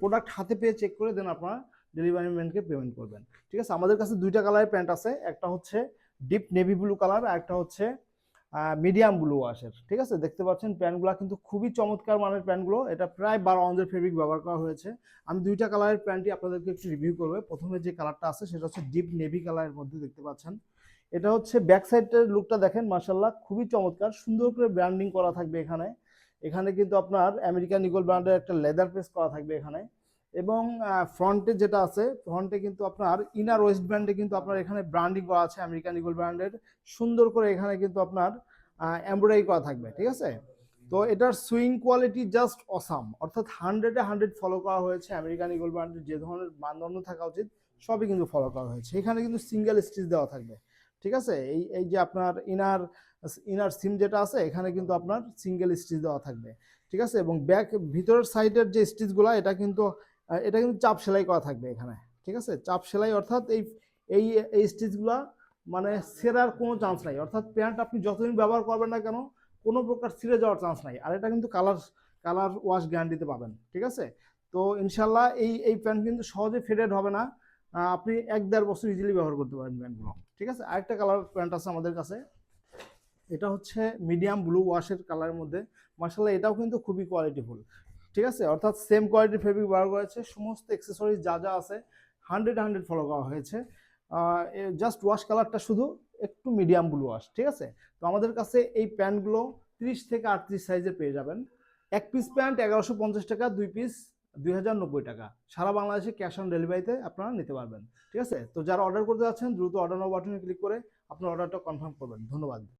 Product হাতে পেয়ে check করে দেন আপনারা ডেলিভারি ম্যানকে পেমেন্ট করবেন। ঠিক আছে, আমাদের কাছে দুইটা কালারের প্যান্ট আছে, একটা হচ্ছে ডিপ নেভি ব্লু কালার আর একটা হচ্ছে মিডিয়াম ব্লু ওয়াশের। ঠিক আছে, দেখতে পাচ্ছেন প্যান্টগুলো কিন্তু খুবই চমৎকার মানের প্যান্টগুলো, এটা প্রায় 12 অঞ্চের ফেব্রিক ব্যবহার করা হয়েছে। আমি দুইটা কালারের প্যান্টই আপনাদেরকে একটু রিভিউ করবো। প্রথমে যে কালারটা আছে সেটা হচ্ছে ডিপ নেভি কালারের মধ্যে দেখতে পাচ্ছেন। এটা হচ্ছে ব্যাক সাইডের লুকটা দেখেন, মাশাআল্লাহ খুবই চমৎকার, সুন্দর করে ব্র্যান্ডিং করা থাকবে এখানে। এখানে কিন্তু আপনার আমেরিকান ইগল ব্র্যান্ডের একটা লেদার পেস করা থাকবে এখানে। এবং ফ্রন্টে যেটা আছে, ফ্রন্টে কিন্তু আপনার ইনার ওয়েস্ট ব্যান্ডে কিন্তু আপনার এখানে ব্র্যান্ডিং করা আছে আমেরিকান ইগল ব্র্যান্ডের, সুন্দর করে এখানে কিন্তু আপনার এমব্রয়ডারি করা থাকবে। ঠিক আছে, তো এটার সুইং কোয়ালিটি জাস্ট অসাম, অর্থাৎ 100-এ 100 ফলো করা হয়েছে আমেরিকান ইগল ব্র্যান্ডের যে ধরনের মানদণ্ড থাকা উচিত সবই কিন্তু ফলো করা হয়েছে। এখানে কিন্তু সিঙ্গেল স্টিচ দেওয়া থাকবে। ঠিক আছে, এই এই যে আপনার ইনার ইনার সিম যেটা আছে এখানে কিন্তু আপনার সিঙ্গেল স্টিচ দেওয়া থাকবে। ঠিক আছে, এবং ব্যাক ভিতরের সাইডের যে স্টিচগুলো এটা কিন্তু চাপ সেলাই করা থাকবে এখানে। ঠিক আছে, চাপ সেলাই, অর্থাৎ এই এই এই স্টিচগুলা মানে ছেঁড়ার কোনো চান্স নাই, অর্থাৎ প্যান্ট আপনি যতদিন ব্যবহার করবেন না কেন কোনো প্রকার ছিঁড়ে যাওয়ার চান্স নাই। আর এটা কিন্তু কালার কালার ওয়াশ গ্যারান্টিতে পাবেন। ঠিক আছে, তো ইনশাল্লাহ এই এই প্যান্ট কিন্তু সহজে ফেডেড হবে না, আপনি 1-1.5 বছর ইজিলি ব্যবহার করতে পারেন প্যান্টগুলো। ঠিক আছে, আরেকটা কালার প্যান্ট আছে আমাদের কাছে, এটা হচ্ছে মিডিয়াম ব্লু ওয়াশের কালারের মধ্যে। মার্শাল্লাহ এটাও কিন্তু খুবই কোয়ালিটিফুল। ঠিক আছে, অর্থাৎ সেম কোয়ালিটির ফেব্রিক ব্যবহার করা হয়েছে, সমস্ত অ্যাক্সেসরিজ যা যা আছে 100-100 ফলো করা হয়েছে। জাস্ট ওয়াশ কালারটা শুধু একটু মিডিয়াম ব্লু ওয়াশ। ঠিক আছে, তো আমাদের কাছে এই প্যান্টগুলো 30 থেকে 38 সাইজে পেয়ে যাবেন। এক পিস প্যান্ট 1150 টাকা, 2 পিস 2090 টাকা। সারা বাংলাদেশে ক্যাশ অন ডেলিভারিতে আপনারা নিতে পারবেন। ঠিক আছে, তো যারা অর্ডার করতে যাচ্ছেন দ্রুত অর্ডার নাও বাটনে ক্লিক করে আপনার অর্ডারটা কনফার্ম করবেন। ধন্যবাদ।